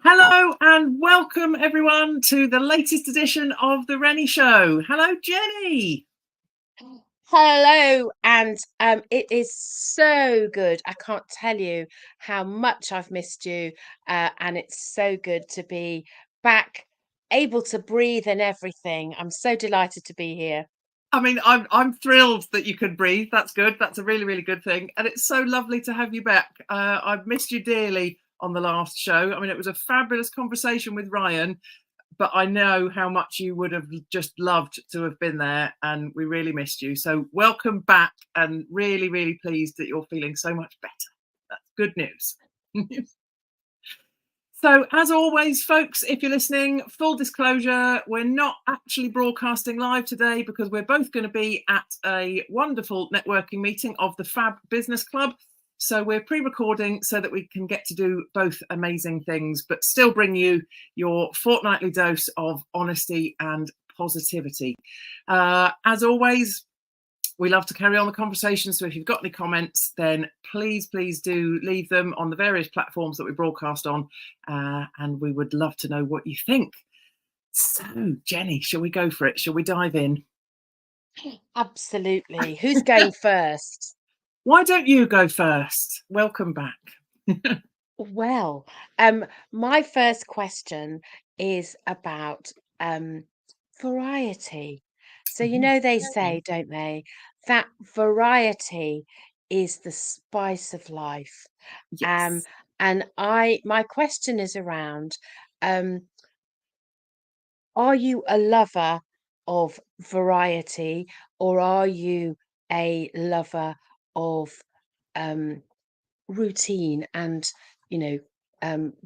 Hello and welcome everyone to the latest edition of the Renny Show. Hello, Jenny. Hello, and it is so good. I can't tell you how much I've missed you, and it's so good to be back, able to breathe and everything. I'm so delighted to be here. I mean, I'm thrilled that you can breathe. That's good. That's a really, really good thing. And it's so lovely to have you back. I've missed you dearly on the last show. I mean, it was a fabulous conversation with Ryan, but I know how much you would have just loved to have been there, and we really missed you. So welcome back, and really, really pleased that you're feeling so much better. That's good news. So, as always, folks, if you're listening, full disclosure, we're not actually broadcasting live today because we're both going to be at a wonderful networking meeting of the Fab Business Club. So we're pre-recording so that we can get to do both amazing things, but still bring you your fortnightly dose of honesty and positivity. As always, we love to carry on the conversation. So if you've got any comments, then please do leave them on the various platforms that we broadcast on. And we would love to know what you think. So, Jenny, shall we go for it? Shall we dive in? Absolutely. Who's going first? Why don't you go first? Welcome back. Well, my first question is about variety. So, they say, don't they, that variety is the spice of life. Um, Yes. and my question is around, um, are you a lover of variety, or are you a lover of um, routine and, you know,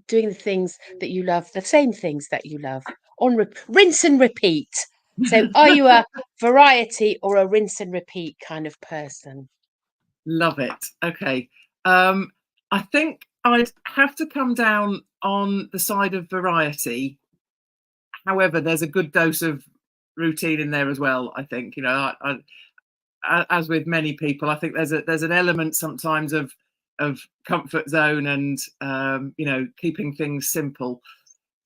doing the things that you love, the same things that you love on rinse and repeat? So, are you a variety or a rinse and repeat kind of person? Love it. Okay. I think I'd have to come down on the side of variety. However, there's a good dose of routine in there as well. I think, as with many people, I think there's an element sometimes of comfort zone and keeping things simple.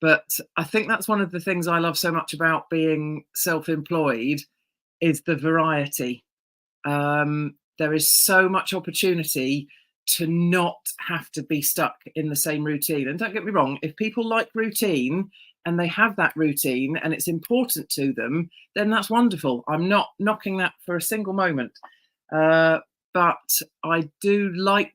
But I think that's one of the things I love so much about being self-employed is the variety. There is so much opportunity to not have to be stuck in the same routine. And don't get me wrong, if people like routine and they have that routine and it's important to them, then that's wonderful. I'm not knocking that for a single moment. But I do like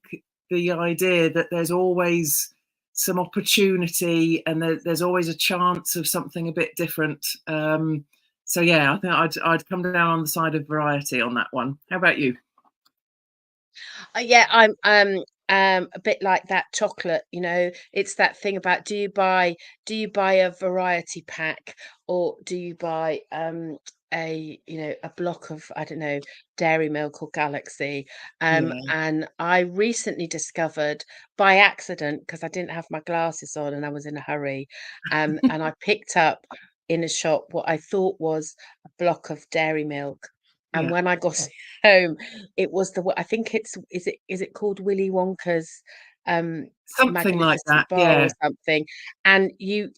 the idea that there's always some opportunity and there's always a chance of something a bit different. So yeah, I think I'd come down on the side of variety on that one. How about you? Yeah, I'm a bit like that chocolate, it's that thing about do you buy a variety pack, or do you buy a block of, I don't know, Dairy Milk or Galaxy? Yeah, And I recently discovered by accident, because I didn't have my glasses on and I was in a hurry, and I picked up in a shop what I thought was a block of Dairy Milk. And yeah, when I got home, it was I think is it called Willy Wonka's something like magnificent that. bar or Yeah, something. And you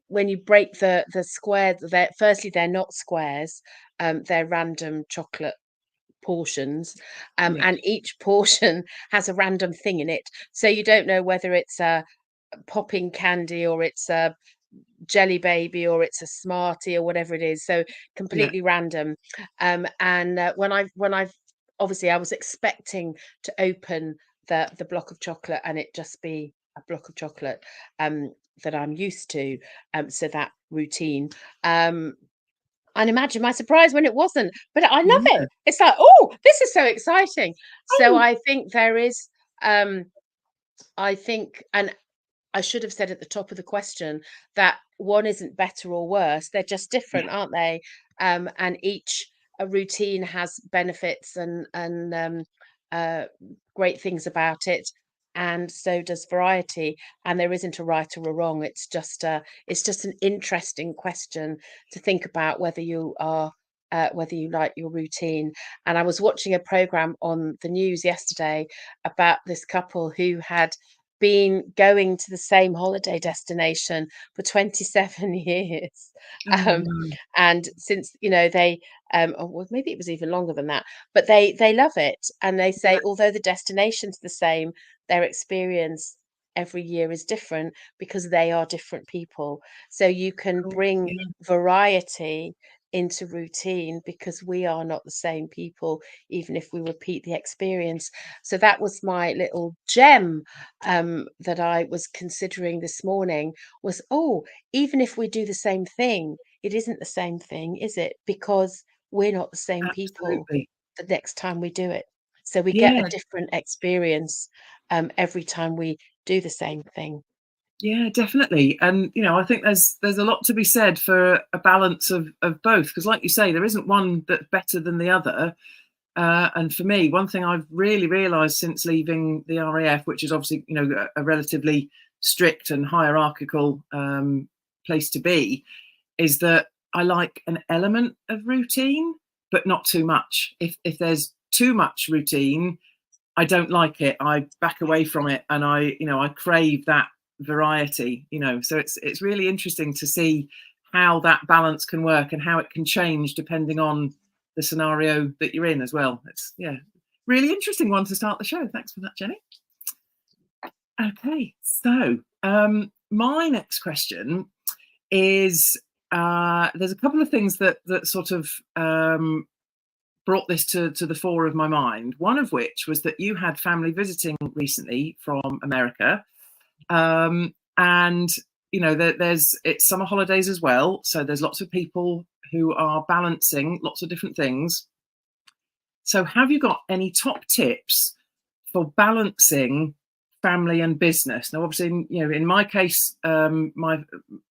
when you break the squares, they're not squares, they're random chocolate portions, yeah, and each portion has a random thing in it. So you don't know whether it's a popping candy or it's a jelly baby or it's a smartie or whatever it is, so yeah, completely random. And when I've obviously, I was expecting to open the block of chocolate and it just be a block of chocolate, um that I'm used to, so that routine, and imagine my surprise when it wasn't. But I love yeah. it. It's like, oh, this is so exciting. So Oh, I think there is, um I think, and I should have said at the top of the question that one isn't better or worse. They're just yeah, different, aren't they? And each a routine has benefits and uh, great things about it, and so does variety. And there isn't a right or a wrong. It's just an interesting question to think about whether you are. Whether you like your routine. And I was watching a program on the news yesterday about this couple who had been going to the same holiday destination for 27 years. Oh, Um, wow. and since, they, or well, maybe it was even longer than that, but they love it. And they Yeah, say, although the destination's the same, their experience every year is different because they are different people. So you can cool. bring Yeah, variety into routine because we are not the same people, even if we repeat the experience. So that was my little gem that I was considering this morning was, oh, even if we do the same thing, it isn't the same thing, is it? Because we're not the same people absolutely. the next time we do it. So we get a Yeah, different experience every time we do the same thing. yeah, definitely. And I think there's a lot to be said for a balance of both, because like you say, there isn't one that's better than the other. And for me, one thing I've really realised since leaving the RAF, which is obviously a relatively strict and hierarchical place to be, is that I like an element of routine, but not too much. If there's too much routine, I don't like it. I back away from it, and I crave that variety. So it's really interesting to see how that balance can work and how it can change depending on the scenario that you're in as well. It's really interesting one to start the show. Thanks for that, Jenny. Okay, so my next question is there's a couple of things that sort of brought this to the fore of my mind. One of which was that you had family visiting recently from America, and there's it's summer holidays as well, so there's lots of people who are balancing lots of different things. So, have you got any top tips for balancing family and business? Now, obviously, in my case, my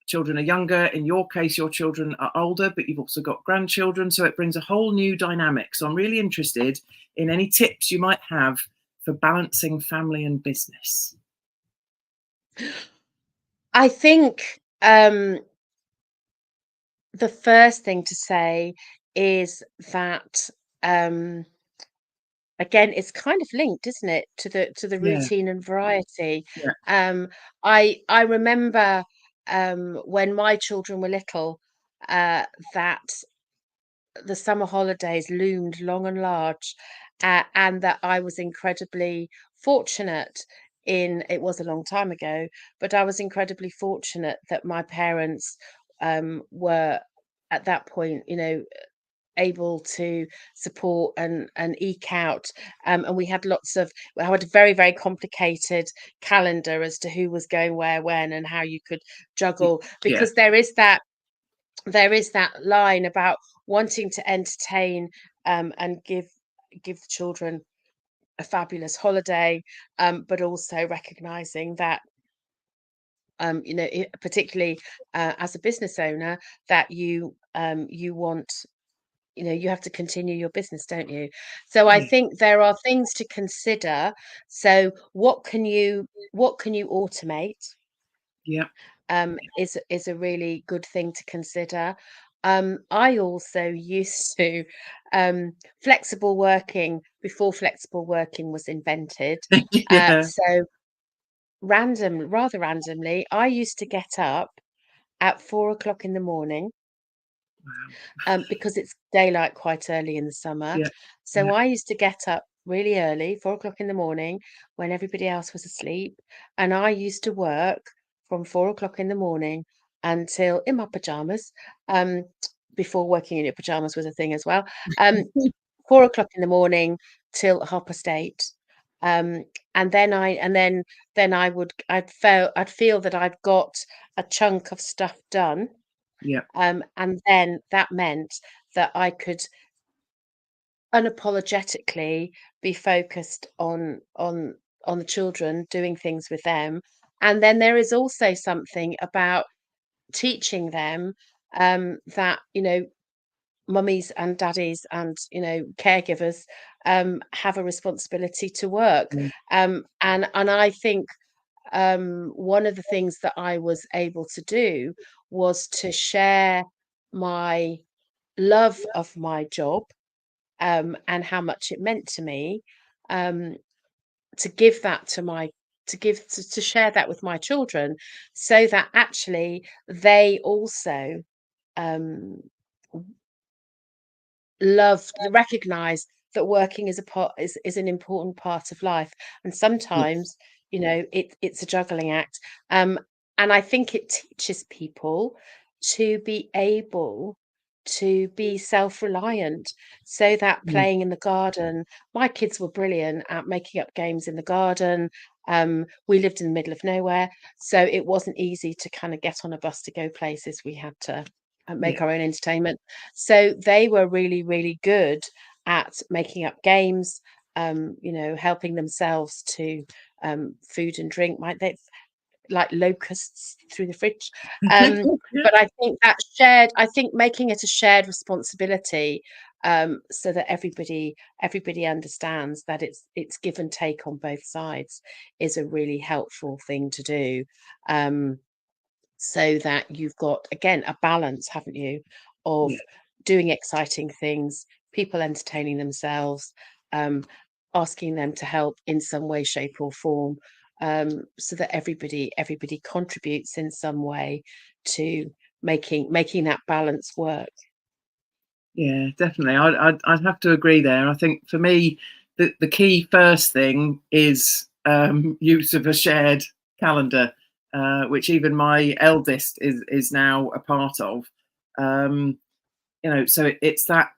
children are younger. In your case, your children are older, but you've also got grandchildren. So it brings a whole new dynamic. So I'm really interested in any tips you might have for balancing family and business. I think the first thing to say is that um, again, it's kind of linked, isn't it, to the Yeah, routine and variety. yeah, Um, I remember when my children were little, that the summer holidays loomed long and large, and that I was incredibly fortunate in it was a long time ago, but I was incredibly fortunate that my parents were at that point, able to support and eke out. And we had I had a very, very complicated calendar as to who was going where, when, and how you could juggle, yeah, because there is that line about wanting to entertain and give the children a fabulous holiday, but also recognizing that particularly as a business owner, that you want, you have to continue your business, don't you? So I yeah, think there are things to consider. So what can you automate yeah, is a really good thing to consider. I also used to flexible working before flexible working was invented. yeah. So rather randomly, I used to get up at 4 o'clock in the morning, Wow. because it's daylight quite early in the summer. Yeah, So yeah, I used to get up really early, 4 o'clock in the morning, when everybody else was asleep. And I used to work from 4 o'clock in the morning until in my pajamas, um, before working in your pajamas was a thing as well. Um, 4 o'clock in the morning till 8:30. Um, and then I'd feel that I'd got a chunk of stuff done, yeah, and then that meant that I could unapologetically be focused on the children, doing things with them. And then there is also something about teaching them that, mummies and daddies and, caregivers have a responsibility to work. yeah, And I think one of the things that I was able to do was to share my love of my job, and how much it meant to me, um, to give that to my to give to share that with my children, so that actually they also um recognize that working is a part is an important part of life, and Yes. sometimes, you know, it's a juggling act. And I think it teaches people to be able to be self-reliant, so that Mm. playing in the garden, my kids were brilliant at making up games in the garden. We lived in the middle of nowhere, so it wasn't easy to kind of get on a bus to go places. We had to Yeah. make our own entertainment. So they were really, really good at making up games, you know, helping themselves to food and drink. Might they like locusts through the fridge? Um, but I think that I think making it a shared responsibility, so that everybody understands that it's give and take on both sides, is a really helpful thing to do. Um, so that you've got, again, a balance, haven't you, of Yeah. doing exciting things, people entertaining themselves, um, asking them to help in some way, shape, or form, so that everybody contributes in some way to making that balance work. Yeah, definitely. I'd have to agree there. I think for me, the key first thing is use of a shared calendar, which even my eldest is now a part of. Um, so it's that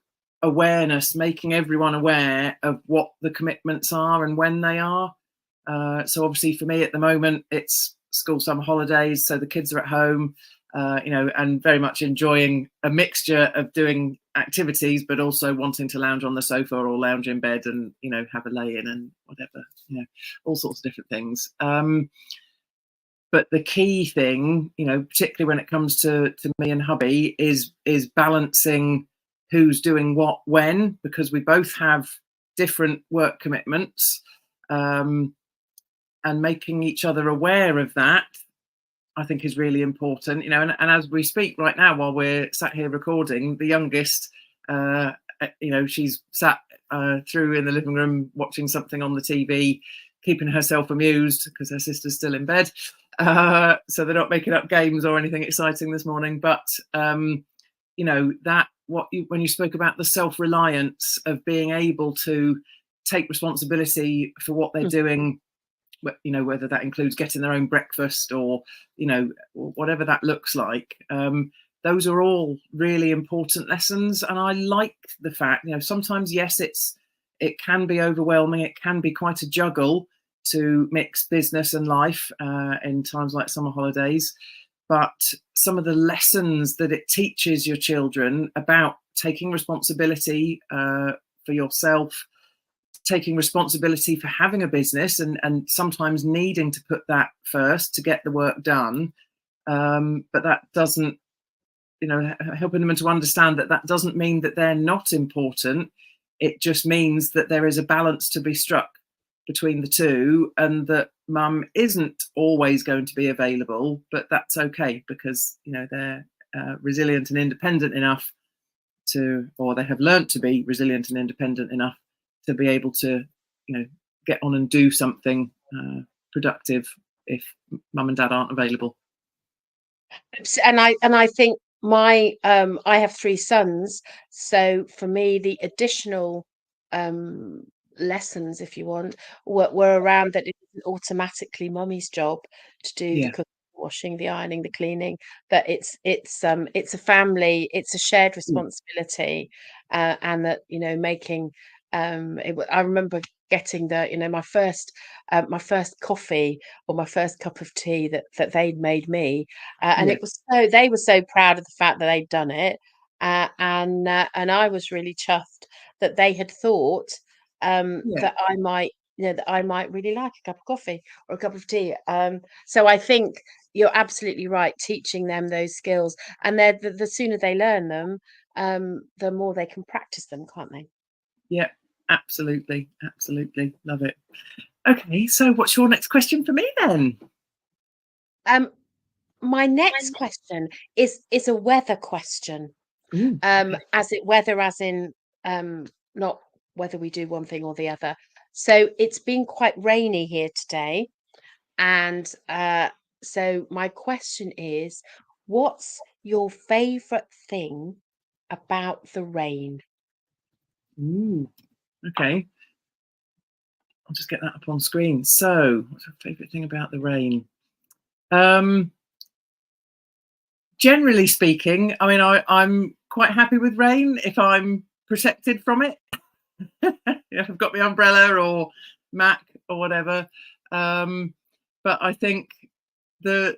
awareness, making everyone aware of what the commitments are and when they are. So obviously for me at the moment, it's school summer holidays, so the kids are at home, and very much enjoying a mixture of doing activities, but also wanting to lounge on the sofa or lounge in bed and have a lay in and whatever, all sorts of different things. But the key thing, particularly when it comes to me and hubby, is balancing who's doing what when, because we both have different work commitments, and making each other aware of that, I think, is really important. And as we speak right now, while we're sat here recording, the youngest, she's sat through in the living room watching something on the TV, keeping herself amused because her sister's still in bed. So they're not making up games or anything exciting this morning. But that when you spoke about the self-reliance of being able to take responsibility for what they're doing, whether that includes getting their own breakfast or whatever that looks like, those are all really important lessons. And I like the fact, sometimes, yes, it can be overwhelming, it can be quite a juggle to mix business and life in times like summer holidays, but some of the lessons that it teaches your children about taking responsibility for yourself, taking responsibility for having a business, and sometimes needing to put that first to get the work done. But that doesn't, helping them to understand that that doesn't mean that they're not important. It just means that there is a balance to be struck between the two, and that mum isn't always going to be available, but that's okay because, they're resilient and independent enough or they have learnt to be resilient and independent enough to be able to, get on and do something productive if mum and dad aren't available. And I think I have three sons, so for me the additional um lessons, if you want, were around that it isn't automatically mummy's job to do the Yeah, cooking, washing, the ironing, the cleaning, that it's a family, it's a shared yeah, responsibility, and that, making I remember getting my first coffee or my first cup of tea that they'd made me, and yeah, it was so they were so proud of the fact that they'd done it, and I was really chuffed that they had thought yeah. that I might, that I might really like a cup of coffee or a cup of tea. So I think you're absolutely right, teaching them those skills, and the sooner they learn them, the more they can practice them, can't they? Yeah, absolutely, absolutely, love it. Okay, so what's your next question for me then? Um, my next question is a weather question. Ooh, okay. As in, not whether we do one thing or the other. So it's been quite rainy here today. And so my question is, what's your favorite thing about the rain? Ooh, okay. I'll just get that up on screen. So, what's your favourite thing about the rain? Um, Generally speaking, I mean, I'm quite happy with rain if I'm protected from it. If I've got my umbrella or Mac or whatever. Um, but I think the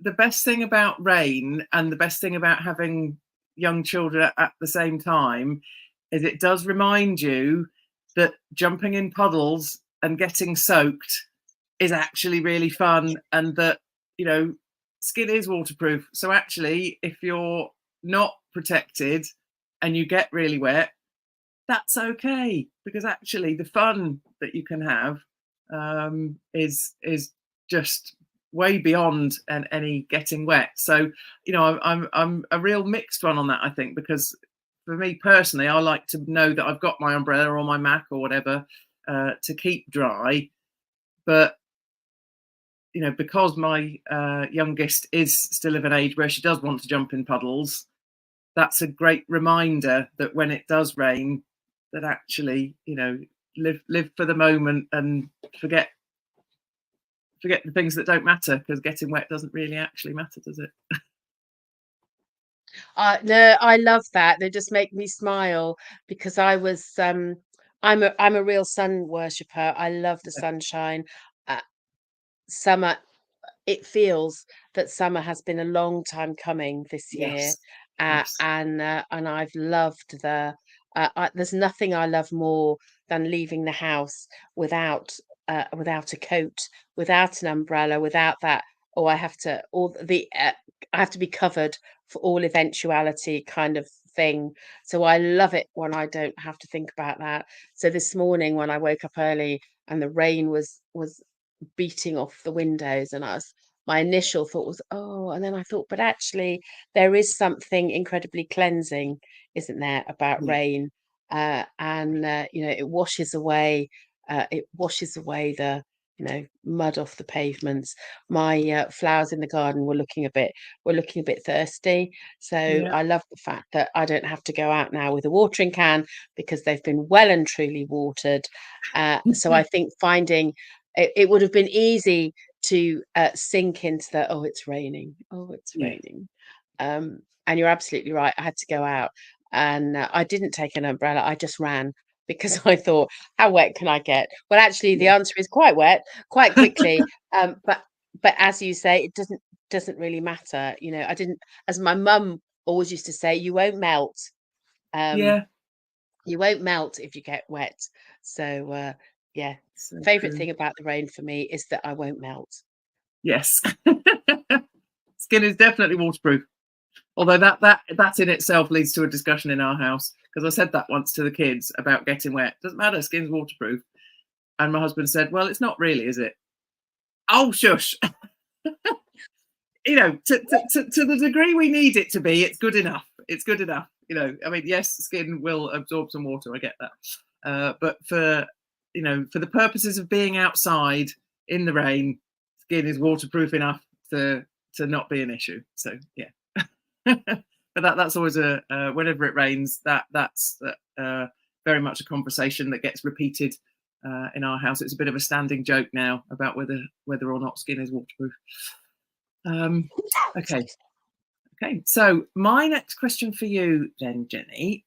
the best thing about rain and the best thing about having young children at the same time is it does remind you that jumping in puddles and getting soaked is actually really fun, and that, you know, skin is waterproof. So actually, if you're not protected and you get really wet, that's okay, because actually the fun that you can have is just way beyond any getting wet. So, you know, I'm a real mixed one on that, I think, because for me personally, I like to know that I've got my umbrella or my Mac or whatever to keep dry. But you know, because my youngest is still of an age where she does want to jump in puddles, that's a great reminder that when it does rain, that actually, you know, live for the moment and forget the things that don't matter, because getting wet doesn't really actually matter, does it? No, I love that. They just make me smile because I'm a real sun worshipper. I love the sunshine. Uh, Summer, it feels that summer has been a long time coming this year, Yes, yes, and I've loved there's nothing I love more than leaving the house without without a coat, without an umbrella, without that. Or I have to be covered for all eventuality kind of thing. So I love it when I don't have to think about that. So this morning when I woke up early and the rain was beating off the windows, and my initial thought was, oh, and then I thought, but actually there is something incredibly cleansing, isn't there, about yeah, rain? And you know, it washes away the, you know, mud off the pavements. My flowers in the garden were looking a bit thirsty, so yeah, I love the fact that I don't have to go out now with a watering can because they've been well and truly watered. So I think finding it would have been easy to sink into the, oh, it's raining, oh, it's yeah, raining. And you're absolutely right. I had to go out, and I didn't take an umbrella. I just ran because I thought, how wet can I get? Well, actually, the yeah, answer is quite wet, quite quickly. But as you say, it doesn't really matter. You know, I didn't, as my mum always used to say, you won't melt. Um, yeah. you won't melt if you get wet. So, yeah, So favorite true. thing about the rain for me is that I won't melt. Yes, skin is definitely waterproof. Although that in itself leads to a discussion in our house, because I said that once to the kids about getting wet. Doesn't matter, skin's waterproof. And my husband said, "Well, it's not really, is it?" Oh, shush. You know, to the degree we need it to be, it's good enough. It's good enough. You know, I mean, yes, skin will absorb some water. I get that, but for, you know, for the purposes of being outside in the rain, skin is waterproof enough to not be an issue. So yeah, but that's always a whenever it rains, that's very much a conversation that gets repeated in our house. It's a bit of a standing joke now about whether or not skin is waterproof. Um, okay, okay. So my next question for you then, Jenny,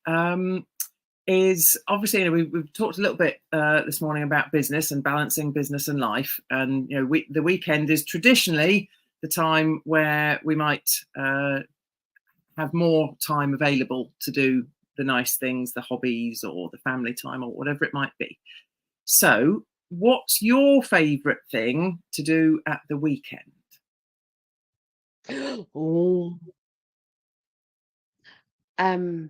is obviously, you know, we've talked a little bit this morning about business and balancing business and life, and you know, the weekend is traditionally the time where we might have more time available to do the nice things, the hobbies or the family time or whatever it might be. So, what's your favourite thing to do at the weekend? Oh, um,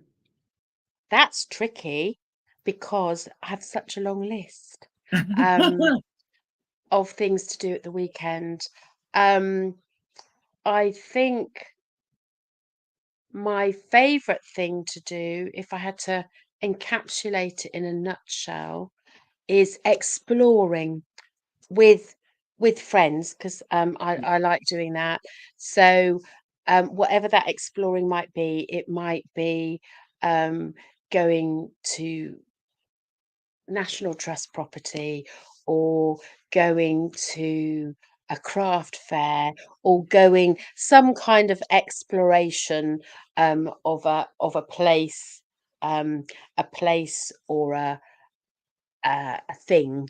that's tricky because I have such a long list of things to do at the weekend. Um, I think my favorite thing to do, if I had to encapsulate it in a nutshell, is exploring with with friends, because I like doing that. So whatever that exploring might be, it might be um, going to National Trust property, or going to a craft fair, or going some kind of exploration of um, a place or a thing.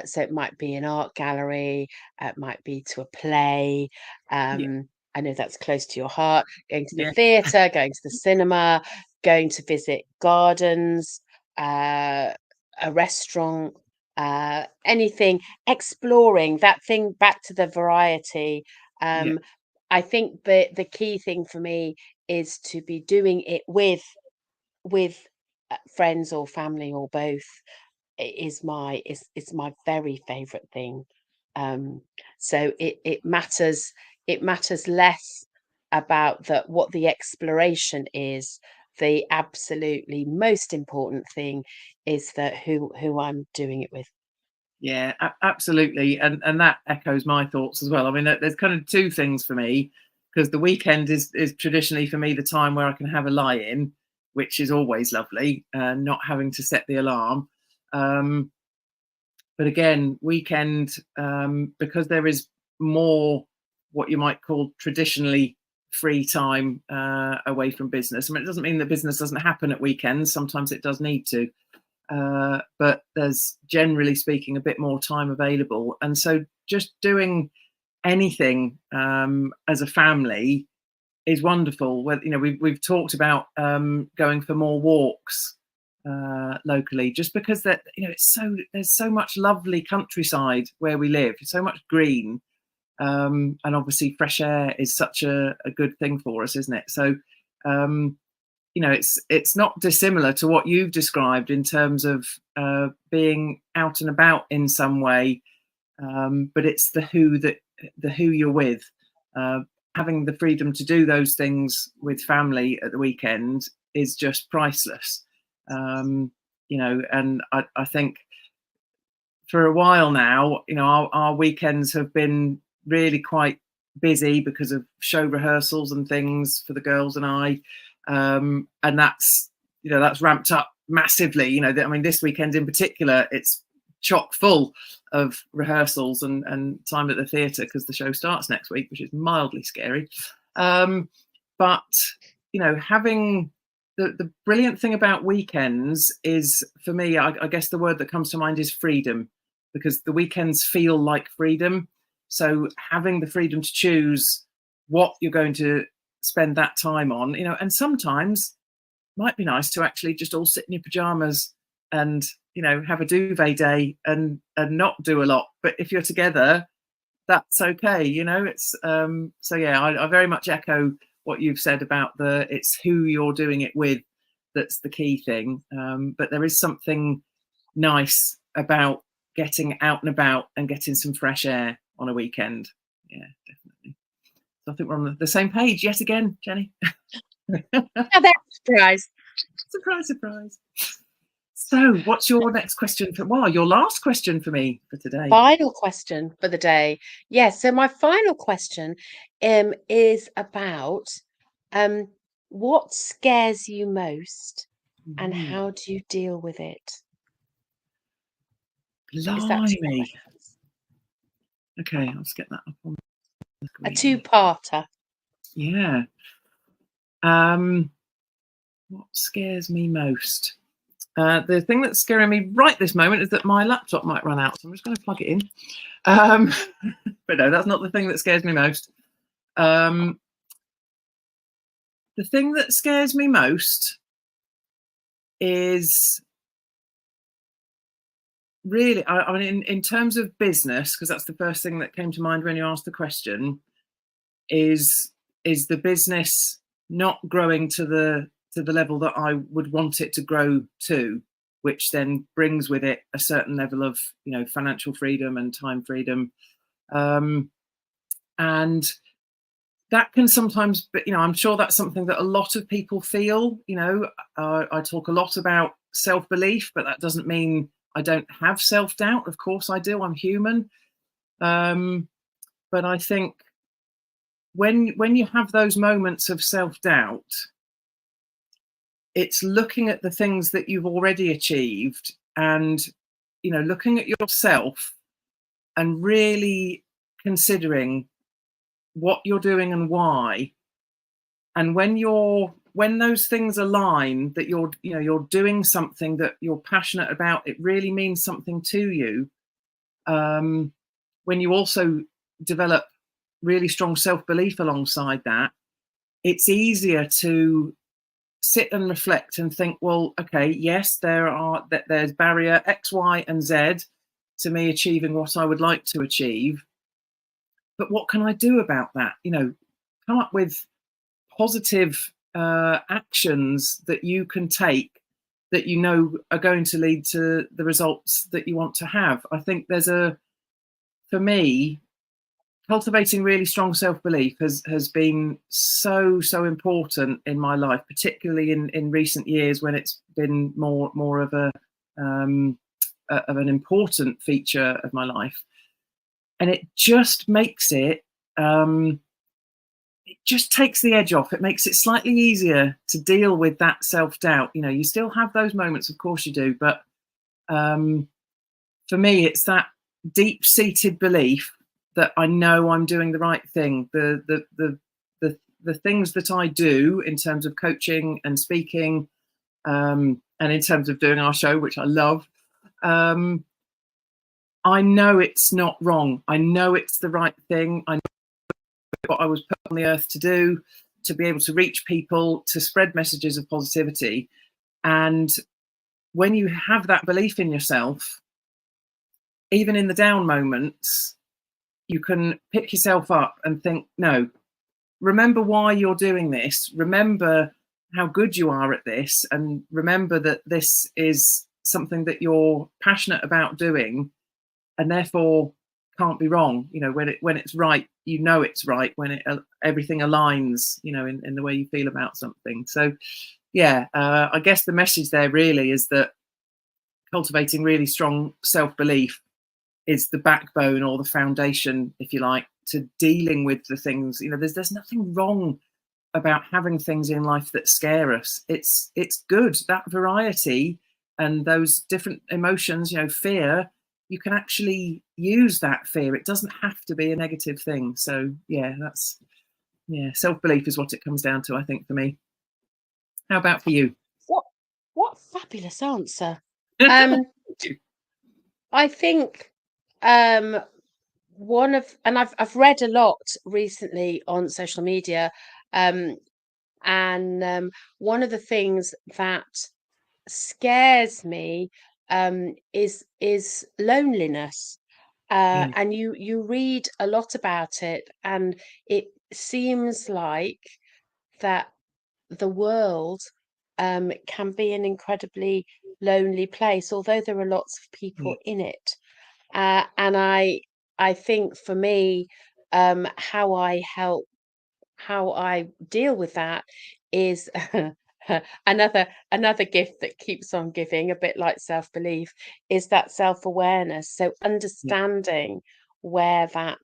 So it might be an art gallery, it might be to a play. Yeah, I know that's close to your heart. Going to the yeah, theatre, going to the cinema, going to visit gardens, uh, a restaurant, anything, exploring that thing. Back to the variety. yeah, Um, I think the key thing for me is to be doing it with friends or family or both. Is my very favorite thing. Um, so it matters less about what the exploration is. The absolutely most important thing is that who I'm doing it with. yeah, absolutely, and that echoes my thoughts as well. I mean, there's kind of two things for me, because the weekend is traditionally for me the time where I can have a lie in, which is always lovely, not having to set the alarm. Um, but again, weekend, because there is more what you might call traditionally free time away from business. I mean, it doesn't mean that business doesn't happen at weekends. Sometimes it does need to, but there's generally speaking a bit more time available, and so just doing anything as a family is wonderful. Whether, we've talked about going for more walks locally, just because that, there's so much lovely countryside where we live, so much green, and obviously fresh air is such a good thing for us, isn't it? So um, it's not dissimilar to what you've described in terms of being out and about in some way, but it's the who you're with. Uh, Having the freedom to do those things with family at the weekend is just priceless. And I think for a while now, our weekends have been really quite busy because of show rehearsals and things for the girls and I, and that's ramped up massively. I mean, this weekend in particular, it's chock full of rehearsals and time at the theatre, because the show starts next week, which is mildly scary. But having the brilliant thing about weekends is, for me, I guess the word that comes to mind is freedom, because the weekends feel like freedom. So having the freedom to choose what you're going to spend that time on, and sometimes might be nice to actually just all sit in your pajamas and have a duvet day and not do a lot. But if you're together, that's okay. It's so yeah, I very much echo what you've said about it's who you're doing it with that's the key thing. But there is something nice about getting out and about and getting some fresh air on a weekend. Yeah, definitely. So I think we're on the same page yet again, Jenny. Oh, that's a surprise. Surprise, surprise. So what's your next question your last question for me for today? Final question for the day. Yes, so my final question is about um what scares you most and Ooh, how do you deal with it? Is that two blimey. questions? Okay, I'll just get that up on the A screen. two-parter. Yeah. What scares me most? The thing that's scaring me right this moment is that my laptop might run out, so I'm just going to plug it in. Um, but no, that's not the thing that scares me most. The thing that scares me most is really, I mean, in terms of business, because that's the first thing that came to mind when you asked the question, is the business not growing to the level that I would want it to grow to, which then brings with it a certain level of financial freedom and time freedom, and that can sometimes, but I'm sure that's something that a lot of people feel. I talk a lot about self-belief, but that doesn't mean I don't have self-doubt. Of course I do. I'm human. But I think when you have those moments of self-doubt, it's looking at the things that you've already achieved, and looking at yourself and really considering what you're doing and why. And when those things align, that you're doing something that you're passionate about, it really means something to you. When you also develop really strong self-belief alongside that, it's easier to sit and reflect and think, well, okay, yes, there's barrier X, Y, and Z to me achieving what I would like to achieve. But what can I do about that? Come up with positive actions that you can take that are going to lead to the results that you want to have. I think for me, cultivating really strong self-belief has been so important in my life, particularly in recent years, when it's been more of an important feature of my life. And it just makes it just takes the edge off. It makes it slightly easier to deal with that self-doubt. You still have those moments, of course you do, but for me, it's that deep-seated belief that I know I'm doing the right thing. The things that I do in terms of coaching and speaking, and in terms of doing our show, which I love, I know it's not wrong. I know it's the right thing. I know what I was put on the earth to do, to be able to reach people, to spread messages of positivity. And when you have that belief in yourself, even in the down moments, you can pick yourself up and think, no, remember why you're doing this. Remember how good you are at this, and remember that this is something that you're passionate about doing, and therefore can't be wrong. When it's right, it's right, when everything aligns, in the way you feel about something. So yeah, I guess the message there really is that cultivating really strong self-belief is the backbone, or the foundation, if you like, to dealing with the things. There's nothing wrong about having things in life that scare us. It's good, that variety and those different emotions. Fear, you can actually use that fear. It doesn't have to be a negative thing. So yeah, self-belief is what it comes down to, I think, for me. How about for you? What fabulous answer. I think I've read a lot recently on social media, and one of the things that scares me is loneliness. Yeah, And you read a lot about it, and it seems like that the world can be an incredibly lonely place, although there are lots of yeah, people in it. And I think for me, how I deal with that is another gift that keeps on giving, a bit like self-belief, is that self-awareness. So yeah, understanding where that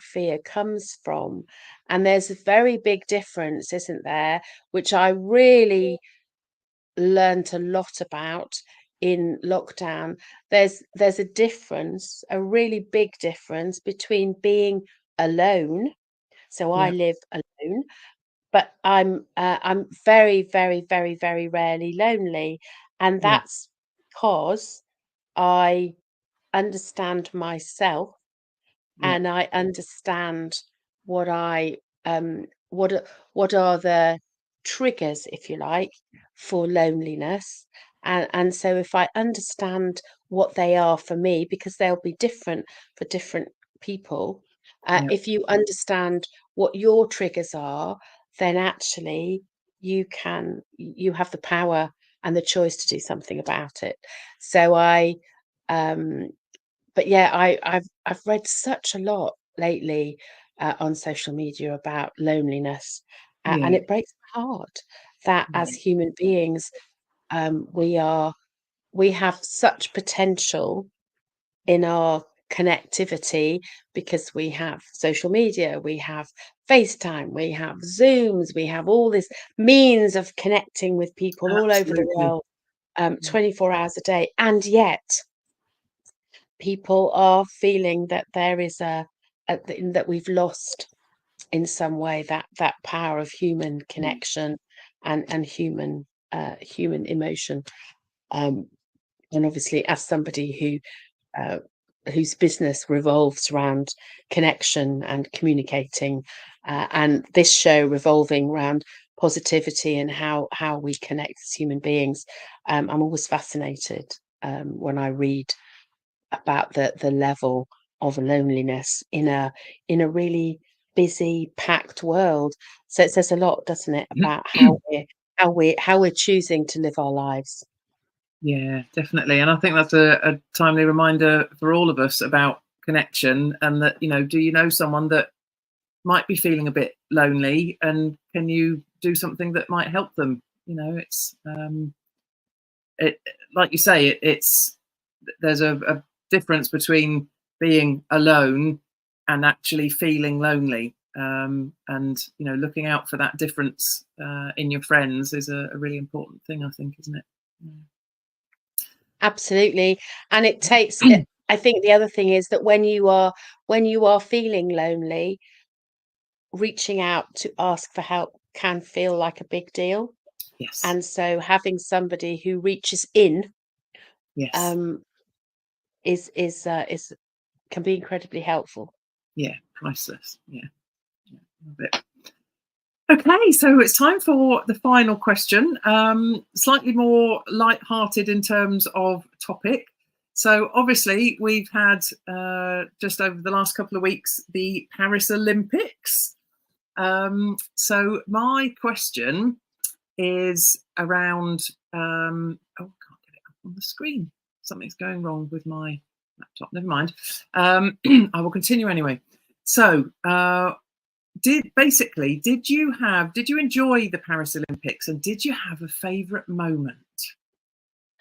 fear comes from. And there's a very big difference, isn't there? Which I really learned a lot about in lockdown. There's a difference, a really big difference between being alone. So I yeah, live alone, but I'm very, very, very, very rarely lonely, and yeah, that's because I understand myself, yeah, and I understand what I what what are the triggers, if you like, for loneliness. And so if I understand what they are for me, because they'll be different for different people, yeah, if you understand what your triggers are, then actually you have the power and the choice to do something about it. So um but yeah, I've read such a lot lately on social media about loneliness, and yeah, it breaks my heart that as yeah, human beings, um, we are we have such potential in our connectivity because we have social media, we have FaceTime, we have Zooms, we have all this means of connecting with people all over the Absolutely. world, 24 hours a day. And yet people are feeling that there is that we've lost in some way that power of human Mm. connection and human emotion. Um, and obviously, as somebody uh, whose business revolves around connection and communicating, and this show revolving around positivity and how we connect as human beings, I'm always fascinated when I read about the level of loneliness in a really busy, packed world. So it says a lot, doesn't it, about how we're choosing to live our lives. Yeah, definitely. And I think that's a timely reminder for all of us about connection, and that, do you know someone that might be feeling a bit lonely, and can you do something that might help them? It's it like you say, it's there's a difference between being alone and actually feeling lonely. And looking out for that difference in your friends is a really important thing, I think, isn't it? Absolutely. And it takes Yeah. I think the other thing is that when you are feeling lonely, reaching out to ask for help can feel like a big deal. Yes. And so having somebody who reaches in Yes. um, is can be incredibly helpful. Yeah. Priceless. Yeah. Yeah. Love it. Okay, so it's time for the final question. Slightly more light-hearted in terms of topic. So obviously we've had just over the last couple of weeks the Paris Olympics. So my question is around. Oh, I can't get it up on the screen. Something's going wrong with my laptop. Never mind. I will continue anyway. So did you enjoy the Paris Olympics, and did you have a favorite moment?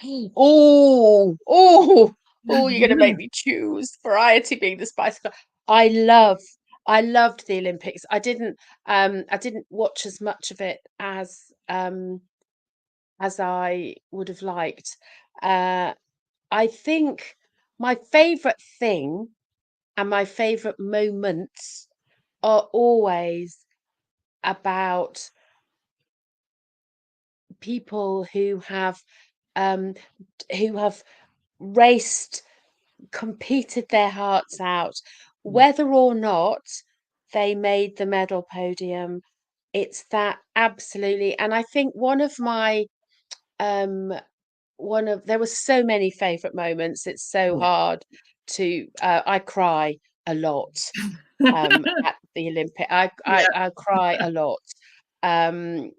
Oh, oh, oh, you're gonna make me choose. Variety being the spice of life. I love I loved the Olympics. I didn't watch as much of it as I would have liked. Uh I think my favorite thing and my favorite moments are always about people um who have raced, competed their hearts out, Yeah. whether or not they made the medal podium. It's that absolutely. And I think um one of there were so many favorite moments. It's so Yeah. hard to I cry a lot at the Olympic. Yeah. I cry a lot. Um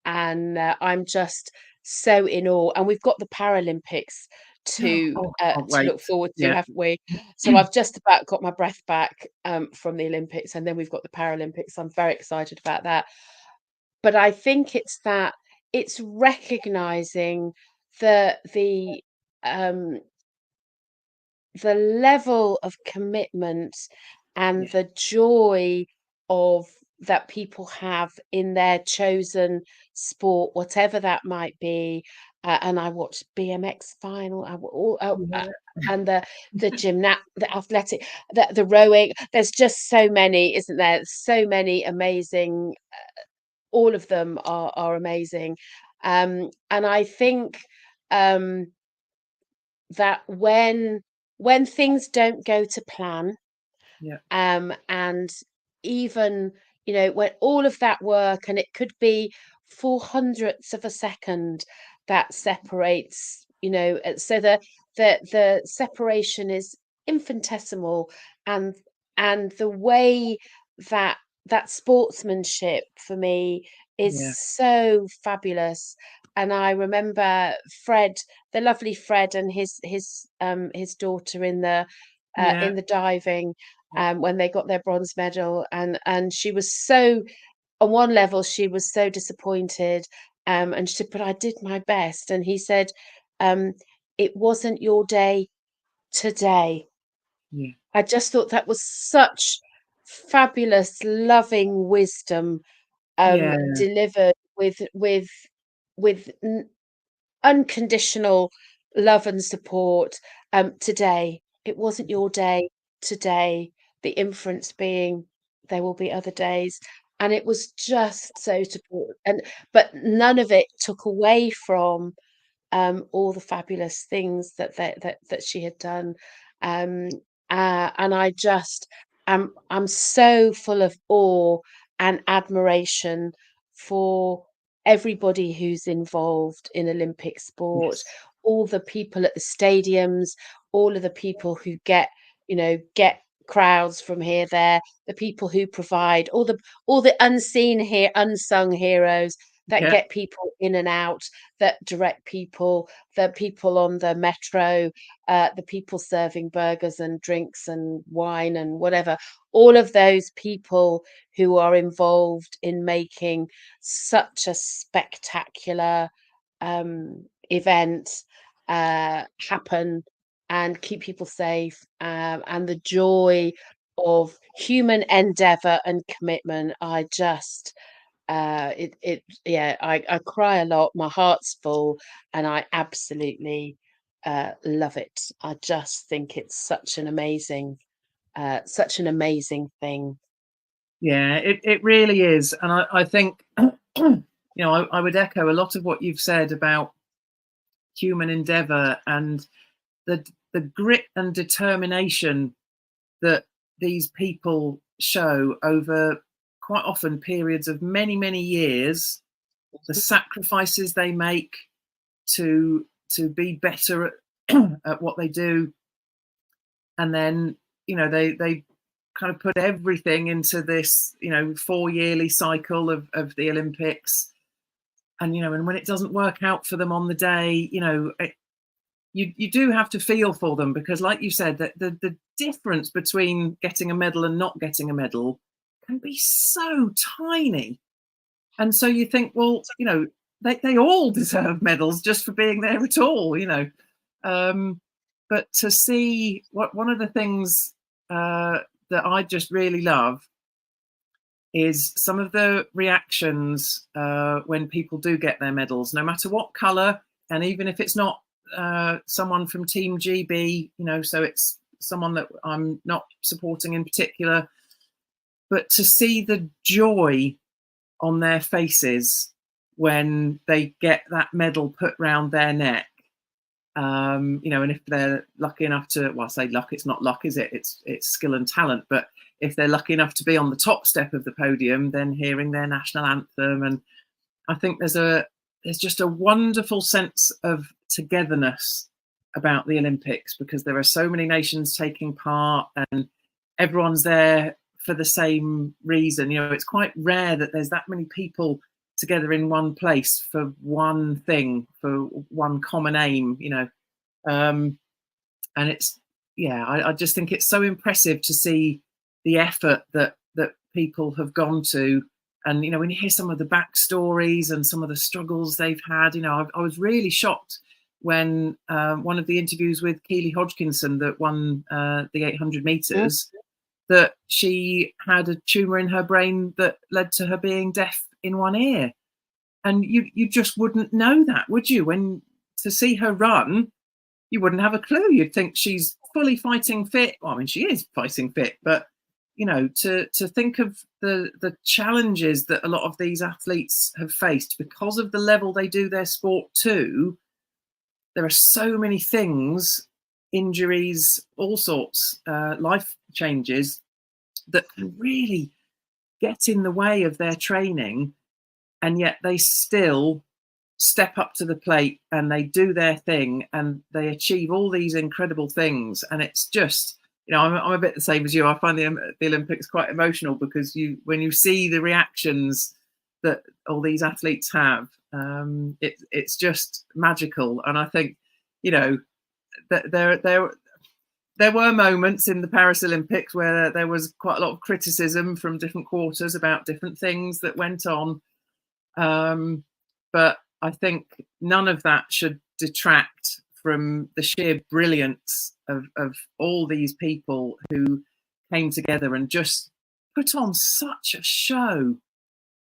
and I'm just so in awe. And we've got the Paralympics Oh, I can't to wait. look forward to, Yeah. haven't we? So I've just about got my breath back from the Olympics, and then we've got the Paralympics. I'm very excited about that. But I think it's recognizing the the um, the level of commitment and Yeah. the joy of that people have in their chosen sport, whatever that might be. And I watched BMX final, Yeah. and the athletic, the rowing. There's just so many, isn't there? So many amazing. All of them are amazing, and I think. Um, that when things don't go to plan, Yeah. and even when all of that work, and it could be 400ths of a second that separates, so the separation is infinitesimal, and the way that that sportsmanship for me is Yeah. so fabulous. And I remember Fred, the lovely Fred, and his daughter Yeah. in the diving, Yeah. when they got their bronze medal, and she was so, on one level she was so disappointed, and she said, but I did my best. And he said, um it wasn't your day today. Yeah. I just thought that was such fabulous, loving wisdom, Yeah. delivered with unconditional love and support. Today, it wasn't your day today, the inference being there will be other days. And it was just so support and but none of it took away from all the fabulous things that she had done. Um, and I just I'm so full of awe and admiration for everybody who's involved in Olympic sport, Yes. all the people at the stadiums, all of the people who get crowds from here, there, the people who provide all the unseen here, unsung heroes that Yeah. get people in and out, that direct people, the people on the metro, the people serving burgers and drinks and wine and whatever, all of those people who are involved in making such a spectacular event happen and keep people safe, and the joy of human endeavor and commitment. I just it yeah, I cry a lot, my heart's full, and I absolutely love it. I just think it's such an amazing thing. Yeah, it really is. And I think, I would echo a lot of what you've said about human endeavor and the grit and determination that these people show over quite often periods of many, many years, the sacrifices they make to be better at what they do. And then, they kind of put everything into this, 4 yearly cycle of the Olympics. And, and when it doesn't work out for them on the day, you do have to feel for them, because like you said, that the difference between getting a medal and not getting a medal can be so tiny. And so you think, well, they all deserve medals just for being there at all. um, but to see one of the things that I just really love is some of the reactions when people do get their medals, no matter what color, and even if it's not someone from Team GB, so it's someone that I'm not supporting in particular, but to see the joy on their faces when they get that medal put round their neck. And if they're lucky enough to, well, I say luck, it's not luck, is it? It's skill and talent. But if they're lucky enough to be on the top step of the podium, then hearing their national anthem. And I think there's just a wonderful sense of togetherness about the Olympics, because there are so many nations taking part and everyone's there for the same reason. It's quite rare that there's that many people together in one place for one thing, for one common aim. And it's, yeah, I just think it's so impressive to see the effort that people have gone to. And when you hear some of the backstories and some of the struggles they've had, I was really shocked when one of the interviews with Keely Hodgkinson that won the 800 Mm. meters, that she had a tumor in her brain that led to her being deaf in one ear. And you just wouldn't know that, would you? When to see her run, you wouldn't have a clue. You'd think she's fully fighting fit. Well, I mean, she is fighting fit, but to think of the challenges that a lot of these athletes have faced because of the level they do their sport to. There are so many things, injuries, all sorts, life changes that can really get in the way of their training, and yet they still step up to the plate and they do their thing and they achieve all these incredible things. And it's just, I'm a bit the same as you. I find the Olympics quite emotional, because when you see the reactions that all these athletes have, it's just magical. And I think, that there were moments in the Paris Olympics where there was quite a lot of criticism from different quarters about different things that went on. But I think none of that should detract from the sheer brilliance of all these people who came together and just put on such a show.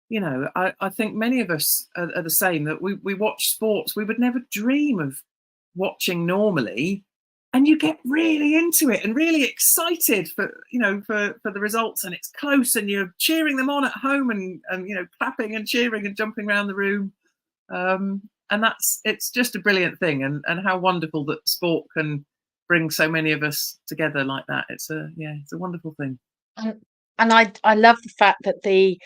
You know, I think many of us are the same, that we watch sports we would never dream of watching normally, and you get really into it and really excited for, you know, for the results, and it's close and you're cheering them on at home and you know, clapping and cheering and jumping around the room. And it's just a brilliant thing, and how wonderful that sport can bring so many of us together like that. It's a wonderful thing. And, and I love the fact that the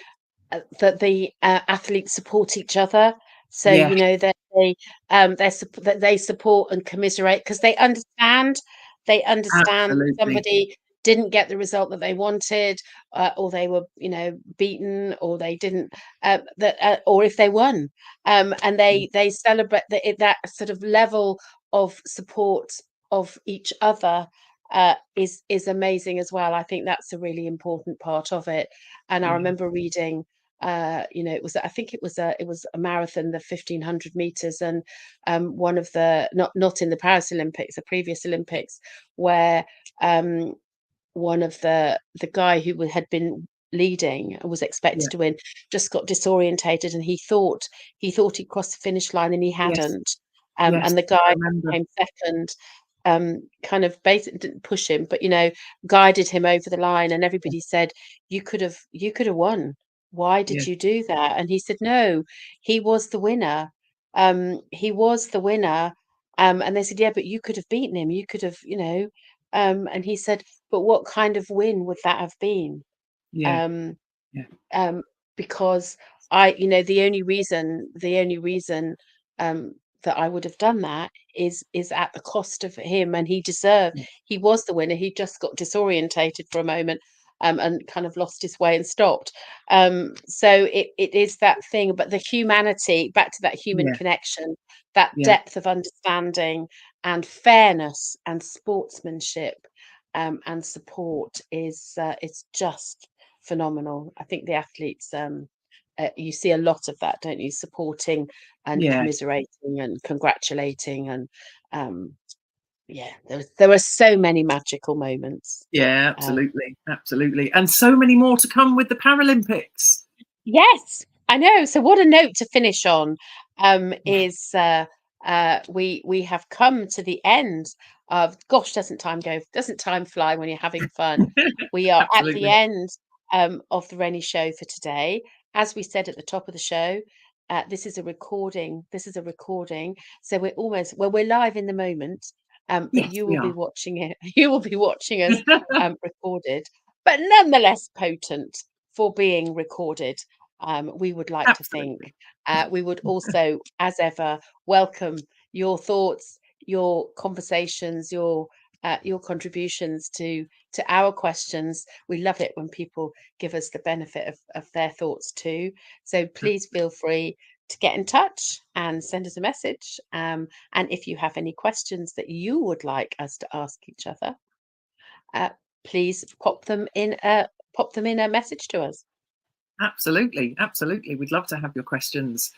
athletes support each other. So Yeah, you know that that they support and commiserate, because they understand absolutely. somebody didn't get the result that they wanted, or they were, you know, beaten, or they didn't or if they won, and they celebrate that sort of level of support of each other. Is amazing as well. I think that's a really important part of it. And I Yeah, remember reading, you know, I think it was a marathon, the 1500 meters, and one of the, not in the Paris Olympics, the previous Olympics, where one of the guy who had been leading and was expected yeah, to win just got disorientated, and he thought he'd crossed the finish line, and he yes, hadn't. yes, And the I guy remember. came second, kind of basically didn't push him, but, you know, guided him over the line, and Yeah, everybody said, you could have won. Why yeah, did you do that? And he said, no, he was the winner. He was the winner. And they said, yeah, but you could have beaten him. You could have, you know. And he said, but what kind of win would that have been? yeah, Um, yeah, um, because you know, the only reason um, that I would have done that is at the cost of him, and yeah, he was the winner. He just got disorientated for a moment, and kind of lost his way and stopped. So it is that thing, but the humanity, back to that human yeah, connection, that yeah, depth of understanding and fairness and sportsmanship, and support is just phenomenal. I think the athletes, you see a lot of that, don't you? Supporting and yeah, commiserating and congratulating, and um, yeah, there are so many magical moments. yeah, Um, absolutely, absolutely, and so many more to come with the Paralympics. Yes, I know. So what a note to finish on, Yeah, is we have come to the end of, gosh, doesn't time fly when you're having fun? We are at the absolutely. end of the Rennie show for today. As we said at the top of the show, this is a recording. This is a recording. So we're live in the moment, but Yes, you we will be are. watching it. You will be watching us recorded, but nonetheless potent for being recorded. We would like to think. Absolutely. We would also, as ever, welcome your thoughts, your conversations, your contributions to our questions. We love it when people give us the benefit of their thoughts too. So please feel free to get in touch and send us a message. And if you have any questions that you would like us to ask each other, uh, please pop them in a message to us. Absolutely, absolutely. We'd love to have your questions.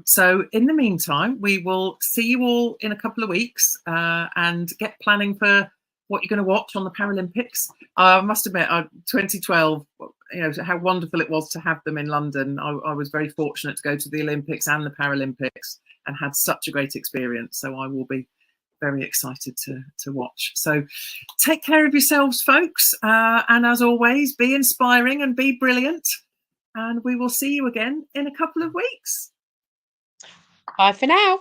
So, in the meantime, we will see you all in a couple of weeks and get planning for what you're going to watch on the Paralympics. I must admit, 2012, you know, how wonderful it was to have them in London. I was very fortunate to go to the Olympics and the Paralympics and had such a great experience. So, I will be very excited to watch. So, take care of yourselves, folks. And as always, be inspiring and be brilliant. And we will see you again in a couple of weeks. Bye for now.